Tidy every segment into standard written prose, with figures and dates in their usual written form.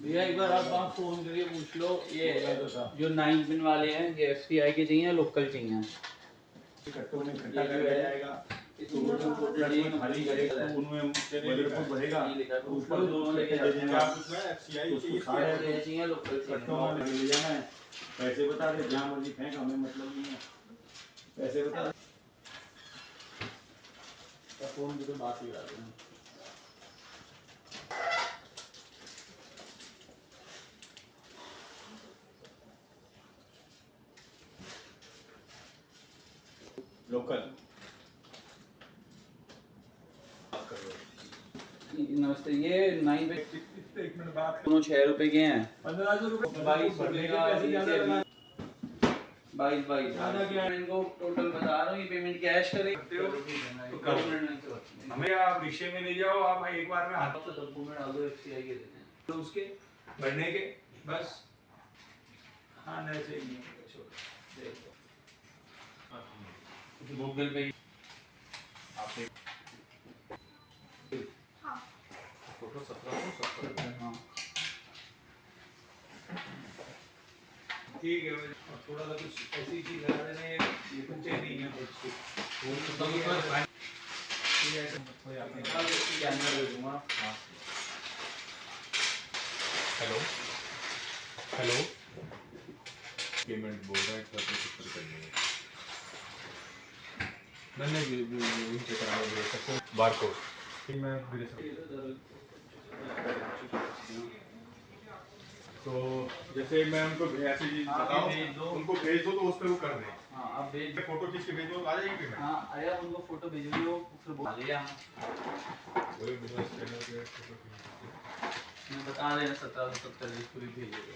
भैया एक बार आप वहाँ फोन करके पूछ लो, ये जो 9 पिन वाले हैं ये एफसीआई के चाहिए, लोकल चाहिए। कट्टों में इकट्ठा किया जाएगा, तो उसमें खाली करेगा, तो उनमें मदरपुर भरेगा, ऊपर दोनों लेके दे देंगे आप। उसमें एफसीआई चाहिए, सारे चाहिए, लोकल कट्टों में ले जाना है। पैसे बता दे, जहाँ मर्जी फेंक, हमें मतलब नहीं है, पैसे बता दे। फोन की तो बात ही कर रहे हैं। लोकल नमस्ते, ये 9 पे एक मिनट बात दोनों 6 रुपए के हैं। 1500 रुपए 22 मैं इनको टोटल बता रहा हूँ, ये पेमेंट कैश करें तो करो। हमें आप रिक्शे में ले जाओ, आप एक बार में हाथ से डॉक्यूमेंट डाल दो, एफसीआई के देने हैं तो उसके भरने के बस। हाँ नहीं चाहिए, गूगल पे आपने फोटो 1770। हाँ ठीक है, थोड़ा सा कुछ ऐसी चीज लगा देना, ये कुछ नहीं है हेलो हेलो, पेमेंट बोल रहा है 70 करनी है। नहीं चेक करा बार कोड मैं तो जैसे मैं उनको ऐसी चीज बताऊं, उनको भेज दो तो उस पर वो कर दें। हाँ आप भेज, फोटो खींच के भेज दो, आ जाएगी पेमेंट। हाँ आया, उनको फोटो भेजो, वो फिर बोल लिया वही बिजनेस चैनल पे फोटो मैं बता रहे हैं 1770 जिसको भी भेजेगा।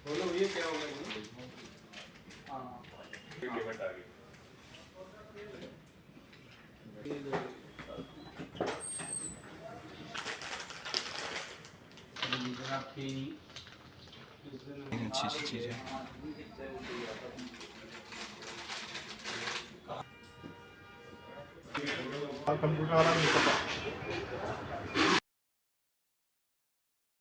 बोलो ये क्या होगा? हाँ पेमेंट आ गई। अच्छी चीज़ है। कंप्यूटर वाला नहीं पता।